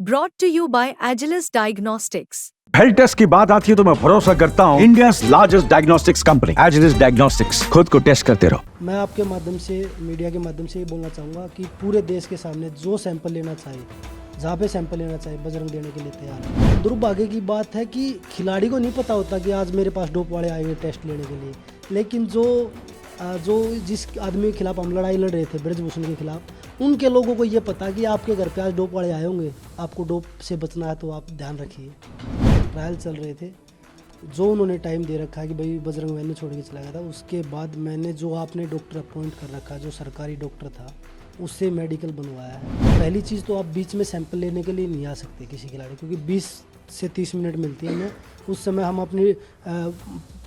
Brought to you by Agilus Diagnostics. Health test की बात आती है तो मैं भरोसा करता हूँ India largest diagnostics company Agilus diagnostics. खुद को टेस्ट करते रहो। मैं आपके माध्यम से मीडिया के माध्यम से ये बोलना चाहूँगा कि पूरे देश के सामने जो सैंपल लेना चाहिए, जहाँ पे सैंपल लेना चाहिए, बजरंग देने के लिए तैयार है। दुर्भाग्य की बात है कि खिलाड़ी को नहीं पता होता कि आज मेरे पास डोप वाले आएंगे टेस्ट लेने के लिए, लेकिन जो जिस आदमी के खिलाफ हम लड़ाई लड़ रहे थे, ब्रजभूषण के खिलाफ, उनके लोगों को ये पता कि आपके घर पे आज डोप वाले आए होंगे, आपको डोप से बचना है तो आप ध्यान रखिए। ट्रायल चल रहे थे, जो उन्होंने टाइम दे रखा है कि भाई बजरंग वैन छोड़ के चला गया था, उसके बाद मैंने जो आपने डॉक्टर अपॉइंट कर रखा, जो सरकारी डॉक्टर था, उससे मेडिकल बनवाया है। पहली चीज़ तो आप बीच में सैंपल लेने के लिए नहीं आ सकते किसी खिलाड़ी, क्योंकि 20 से 30 मिनट मिलती है हमें। उस समय हम अपनी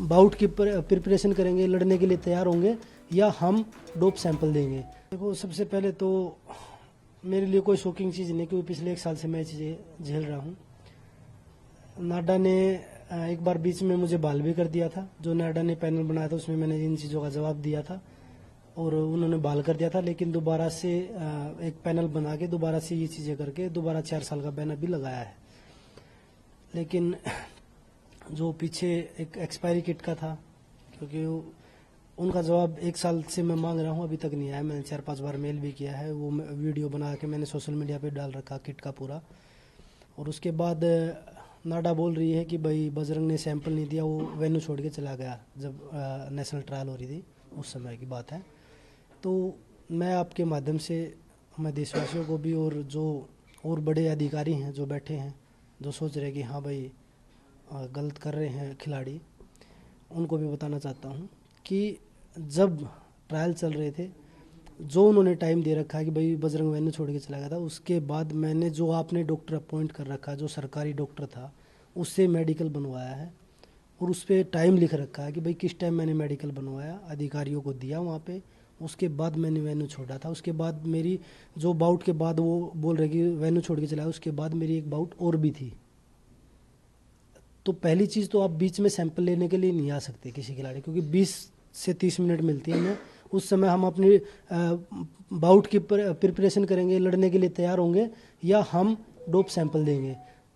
बाउट की प्रिपरेशन करेंगे, लड़ने के लिए तैयार होंगे, या हम डोप सैंपल देंगे। देखो, सबसे पहले तो मेरे लिए कोई शॉकिंग चीज़ नहीं, क्योंकि पिछले 1 साल से मैं चीज़ें झेल रहा हूँ। नाडा ने एक बार बीच में मुझे बहाल भी कर दिया था। जो नाडा ने पैनल बनाया था उसमें मैंने इन चीज़ों का जवाब दिया था और उन्होंने बहाल कर दिया था, लेकिन दोबारा से एक पैनल बना के दोबारा से ये चीज़ें करके दोबारा 4 साल का बैन भी लगाया है। लेकिन जो पीछे एक एक्सपायरी किट का था, क्योंकि उनका जवाब 1 साल से मैं मांग रहा हूँ, अभी तक नहीं आया। मैंने 4-5 बार मेल भी किया है, वो वीडियो बना के मैंने सोशल मीडिया पे डाल रखा किट का पूरा। और उसके बाद नाडा बोल रही है कि भाई बजरंग ने सैंपल नहीं दिया, वो वेन्यू छोड़ के चला गया जब नेशनल ट्रायल हो रही थी, उस समय की बात है। तो मैं आपके माध्यम से मैं देशवासियों को भी, और जो और बड़े अधिकारी हैं जो बैठे हैं, जो सोच रहे कि हाँ भाई गलत कर रहे हैं खिलाड़ी, उनको भी बताना चाहता हूँ कि जब ट्रायल चल रहे थे, जो उन्होंने टाइम दे रखा है कि भाई बजरंग वैन छोड़ के चला गया था, उसके बाद मैंने जो आपने डॉक्टर अपॉइंट कर रखा, जो सरकारी डॉक्टर था, उससे मेडिकल बनवाया है। और उस पर टाइम लिख रखा है कि भाई किस टाइम मैंने मेडिकल बनवाया, अधिकारियों को दिया वहाँ पे। उसके बाद मैंने वैन्यू छोड़ा था। उसके बाद मेरी जो बाउट के बाद वो बोल रहे कि वैन्यू छोड़ के चला, उसके बाद मेरी एक बाउट और भी थी। तो पहली चीज़ तो आप बीच में सैंपल लेने के लिए नहीं आ सकते किसी खिलाड़ी, क्योंकि 20 से 30 मिनट मिलती है हमें। उस समय हम अपनी बाउट की प्रिपरेशन करेंगे, लड़ने के लिए तैयार होंगे, या हम डोप सैंपल देंगे।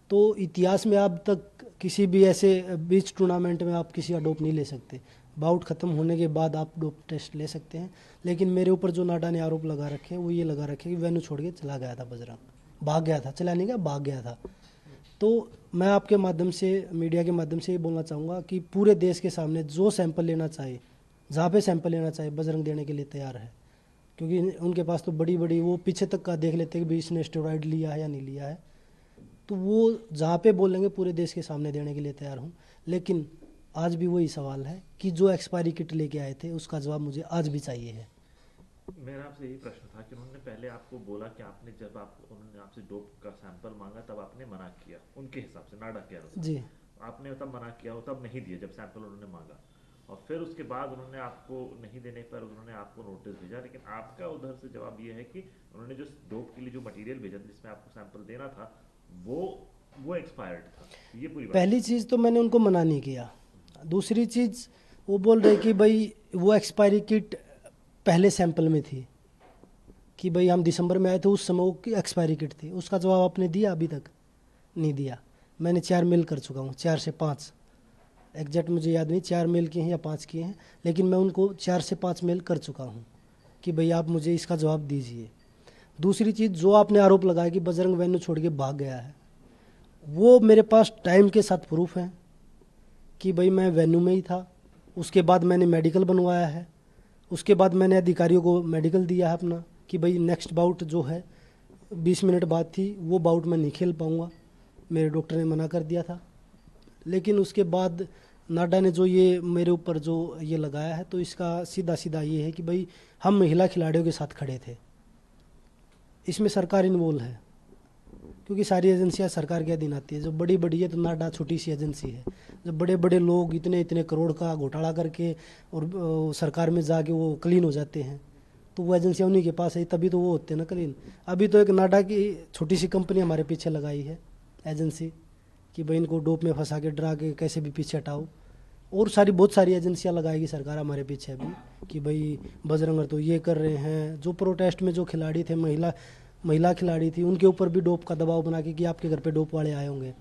तो इतिहास में अब तक किसी भी ऐसे बीच टूर्नामेंट में आप किसी का डोप नहीं ले सकते। बाउट ख़त्म होने के बाद आप डोप टेस्ट ले सकते हैं। लेकिन मेरे ऊपर जो नाडा ने आरोप लगा रखे हैं, वो ये लगा रखे कि वैन्यू छोड़ के चला गया था बजरंग, भाग गया था, चला नहीं गया, भाग गया था। तो मैं आपके माध्यम से, मीडिया के माध्यम से ये बोलना चाहूँगा कि पूरे देश के सामने जो सैंपल लेना चाहिए, जहाँ पे सैंपल लेना चाहिए, बजरंग देने के लिए तैयार है। क्योंकि उनके पास तो बड़ी बड़ी वो पीछे तक का देख लेते हैं कि भाई इसने स्टेरॉइड लिया है या नहीं लिया है। तो वो जहाँ पे बोलेंगे पूरे देश के सामने देने के लिए तैयार हूँ। लेकिन आज भी वही सवाल है कि जो एक्सपायरी किट लेके आए थे, उसका जवाब मुझे आज भी चाहिए है। मेरा आपसे यही प्रश्न था कि उन्होंने पहले आपको बोला कि आपने जब उन्होंने आपसे डोप का सैंपल मांगा तब आपने मना किया, उनके हिसाब से, नाडा के अनुसार जी, आपने तब मना किया, वो तब नहीं दिया जब सैंपल उन्होंने मांगा। और फिर उसके बाद उन्होंने आपको नहीं देने पर उन्होंने आपको नोटिस भेजा, लेकिन आपका उधर से जवाब ये है कि उन्होंने जो डोप के लिए जो मटेरियल भेजा जिसमें आपको सैंपल देना था वो एक्सपायर्ड था। ये पूरी बात। पहली चीज़ तो मैंने उनको मना नहीं किया। दूसरी चीज़, वो बोल रहे कि भाई वो एक्सपायरी किट पहले सैंपल में थी, कि भाई हम दिसंबर में आए थे, उस समय वो एक्सपायरी किट थी। उसका जवाब आपने दिया? अभी तक नहीं दिया। मैंने 4 मेल कर चुका हूँ, 4 से 5, एग्जैक्ट मुझे याद नहीं 4 मेल किए हैं या 5 किए हैं, लेकिन मैं उनको 4 से 5 मेल कर चुका हूँ कि भाई आप मुझे इसका जवाब दीजिए। दूसरी चीज़, जो आपने आरोप लगाया कि बजरंग वैन्यू छोड़ के भाग गया है, वो मेरे पास टाइम के साथ प्रूफ है कि भाई मैं वेन्यू में ही था। उसके बाद मैंने मेडिकल बनवाया है। उसके बाद मैंने अधिकारियों को मेडिकल दिया है अपना कि भाई नेक्स्ट बाउट जो है 20 मिनट बाद थी, वो बाउट मैं नहीं खेल पाऊँगा, मेरे डॉक्टर ने मना कर दिया था। लेकिन उसके बाद नाडा ने जो ये मेरे ऊपर जो ये लगाया है, तो इसका सीधा सीधा ये है कि भाई हम महिला खिलाड़ियों के साथ खड़े थे। इसमें सरकार इन्वॉल्व है, क्योंकि सारी एजेंसियां सरकार के अधीन आती है। जो बड़ी बड़ी है तो नाडा छोटी सी एजेंसी है। जब बड़े बड़े लोग इतने इतने करोड़ का घोटाला करके और सरकार में जाके वो क्लीन हो जाते हैं, तो वो एजेंसियां उन्हीं के पास है, तभी तो वो होते हैं ना क्लीन। अभी तो एक नाडा की छोटी सी कंपनी हमारे पीछे लगाई है एजेंसी, कि भाई इनको डोप में फंसा के डरा के कैसे भी पीछे हटाओ। और बहुत सारी एजेंसियां लगाएगी सरकार हमारे पीछे भी, कि भाई बजरंग तो ये कर रहे हैं। जो प्रोटेस्ट में जो खिलाड़ी थे, महिला महिला खिलाड़ी थी, उनके ऊपर भी डोप का दबाव बना के कि आपके घर पे डोप वाले आए होंगे।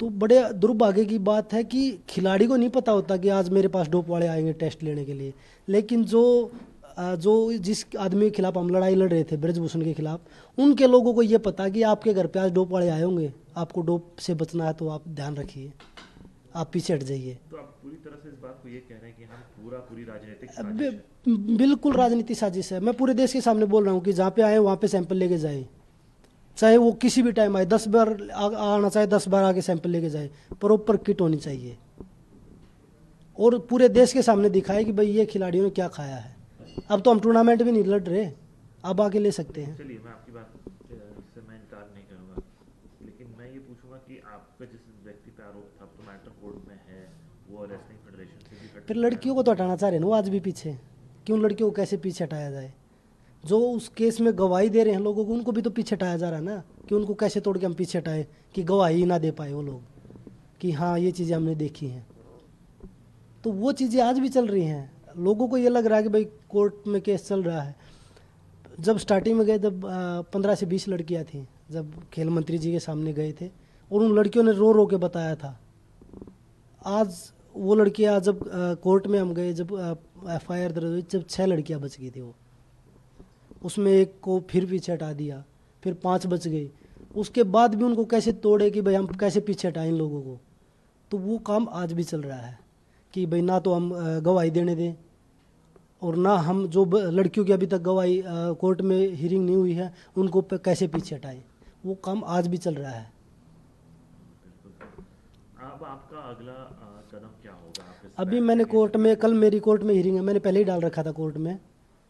तो बड़े दुर्भाग्य की बात है कि खिलाड़ी को नहीं पता होता कि आज मेरे पास डोप वाले आएंगे टेस्ट लेने के लिए। लेकिन जो जिस आदमी के खिलाफ हम लड़ाई लड़ रहे थे, ब्रजभूषण के खिलाफ, उनके लोगों को ये पता कि आपके घर पे आज डोप वाले आए होंगे, आपको डोप से बचना है तो आप ध्यान रखिए, आप पीछे हट जाइए। तो आप पूरी तरह से इस बात को ये कह रहे हैं कि हम पूरी राजनीतिक साजिश है। बिल्कुल राजनीति साजिश है। मैं पूरे देश के सामने बोल रहा हूँ कि जहाँ पे आए वहाँ पे सैंपल लेके जाए, चाहे वो किसी भी टाइम आए, 10 बार आना चाहे 10 बार आके सैंपल लेके जाए, प्रॉपर किट होनी चाहिए और पूरे देश के सामने दिखाए कि भाई ये खिलाड़ियों ने क्या खाया है। अब तो हम टूर्नामेंट भी नहीं लड़ रहे, अब आके ले सकते हैं। चलिए, मैं आपकी बात से मैं इनकार नहीं करूँगा, लेकिन मैं ये पूछूंगा कि आपका जिस व्यक्ति पे आरोप था, तो मैटर कोर्ट में है, वो रेसलिंग फेडरेशन से भी फिर लड़कियों को तो हटाना चाह रहे हैं ना वो आज भी पीछे, क्यों लड़कियों को कैसे पीछे हटाया जाए? जो उस केस में गवाही दे रहे हैं लोगों को, उनको भी तो पीछे हटाया जा रहा है ना, कि उनको कैसे तोड़ के हम पीछे हटाए कि गवाही ना दे पाए वो लोग कि हाँ ये चीज़ें हमने देखी हैं। तो वो चीज़ें आज भी चल रही हैं। लोगों को ये लग रहा है कि भाई कोर्ट में केस चल रहा है। जब स्टार्टिंग में गए, जब 15 से 20 लड़कियां थीं, जब खेल मंत्री जी के सामने गए थे और उन लड़कियों ने रो रो के बताया था। आज वो लड़कियां जब कोर्ट में हम गए, जब FIR दर्ज हुई, जब 6 लड़कियां बच गई थी, वो उसमें एक को फिर पीछे हटा दिया, फिर 5 बच गई। उसके बाद भी उनको कैसे तोड़े कि भाई हम कैसे पीछे हटाएं इन लोगों को। तो वो काम आज भी चल रहा है कि भाई ना तो हम गवाही देने दें और ना हम जो लड़कियों की अभी तक गवाही कोर्ट में हियरिंग नहीं हुई है उनको कैसे पीछे हटाएं। वो काम आज भी चल रहा है। अब आपका अगला कदम क्या होगा? अभी मैंने कोर्ट में, कल मेरी कोर्ट में हियरिंग है, मैंने पहले ही डाल रखा था कोर्ट में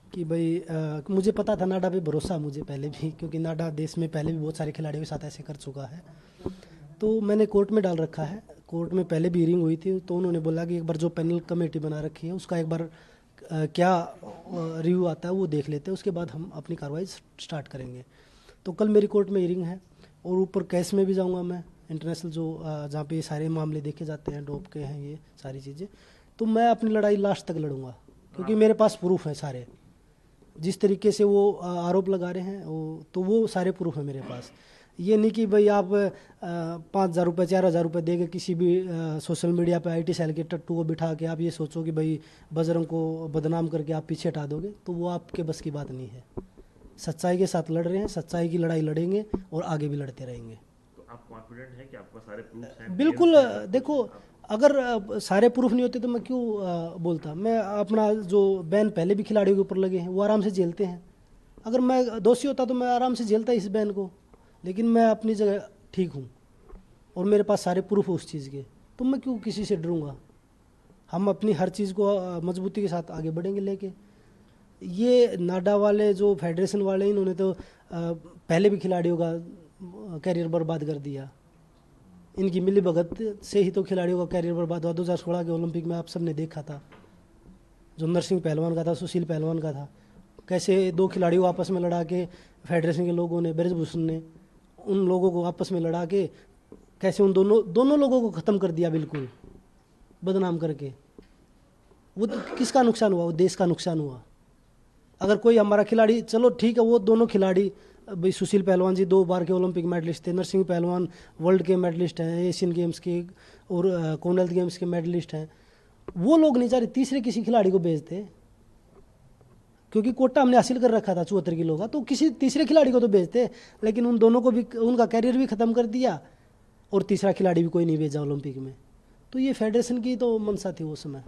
कि भाई मुझे पता था, नाडा पे भरोसा मुझे पहले भी, क्योंकि नाडा देश में पहले भी बहुत सारे खिलाड़ियों के साथ ऐसे कर चुका है। तो मैंने कोर्ट में डाल रखा है। कोर्ट में पहले भी हियरिंग हुई थी, तो उन्होंने बोला कि एक बार जो पैनल कमेटी बना रखी है उसका एक बार क्या रिव्यू आता है वो देख लेते हैं, उसके बाद हम अपनी कार्रवाई स्टार्ट करेंगे। तो कल मेरी कोर्ट में हियरिंग है और ऊपर केस में भी जाऊंगा मैं, इंटरनेशनल जो जहाँ पे ये सारे मामले देखे जाते हैं, डोप के हैं ये सारी चीज़ें। तो मैं अपनी लड़ाई लास्ट तक लड़ूंगा, क्योंकि मेरे पास प्रूफ है सारे। जिस तरीके से वो आरोप लगा रहे हैं तो वो सारे प्रूफ है मेरे पास। ये नहीं कि भाई आप 5,000 रुपये 4,000 रुपये देके किसी भी सोशल मीडिया पे IT सेल के टट्टू को बिठा के आप ये सोचो कि भाई बजरंग को बदनाम करके आप पीछे हटा दोगे, तो वो आपके बस की बात नहीं है। सच्चाई के साथ लड़ रहे हैं, सच्चाई की लड़ाई लड़ेंगे और आगे भी लड़ते रहेंगे। तो आप कॉन्फिडेंट हैं कि आपका सारे प्रूफ हैं? बिल्कुल। देखो, अगर सारे प्रूफ नहीं होते तो मैं क्यों बोलता। मैं अपना जो बैन पहले भी खिलाड़ियों के ऊपर लगे हैं वो आराम से झेलते हैं। अगर मैं दोषी होता तो मैं आराम से झेलता इस बैन को, लेकिन मैं अपनी जगह ठीक हूँ और मेरे पास सारे प्रूफ है उस चीज़ के, तो मैं क्यों किसी से डरूंगा। हम अपनी हर चीज़ को मजबूती के साथ आगे बढ़ेंगे लेके। ये नाडा वाले जो फेडरेशन वाले, इन्होंने तो पहले भी खिलाड़ियों का कैरियर बर्बाद कर दिया। इनकी मिली भगत से ही तो खिलाड़ियों का कैरियर बर्बाद हुआ। 2016 के ओलंपिक में आप सबने देखा था, जो नरसिंह पहलवान का था, सुशील पहलवान का था, कैसे 2 खिलाड़ियों को आपस में लड़ा के फेडरेशन के लोगों ने, ब्रजभूषण ने उन लोगों को आपस में लड़ा के कैसे उन दोनों लोगों को ख़त्म कर दिया, बिल्कुल बदनाम करके। वो तो किसका नुकसान हुआ? वो देश का नुकसान हुआ। अगर कोई हमारा खिलाड़ी, चलो ठीक है, वो दोनों खिलाड़ी, भाई सुशील पहलवान जी 2 बार के ओलंपिक मेडलिस्ट थे, नरसिंह पहलवान वर्ल्ड के मेडलिस्ट हैं, एशियन गेम्स के और कॉमनवेल्थ गेम्स के मेडलिस्ट हैं। वो लोग नहीं चाह रहे तीसरे किसी खिलाड़ी को भेजते, क्योंकि कोटा हमने हासिल कर रखा था 74 किलो का, तो किसी तीसरे खिलाड़ी को तो भेजते। लेकिन उन दोनों को भी, उनका कैरियर भी ख़त्म कर दिया और तीसरा खिलाड़ी भी कोई नहीं भेजा ओलंपिक में। तो ये फेडरेशन की तो मंशा थी उस समय।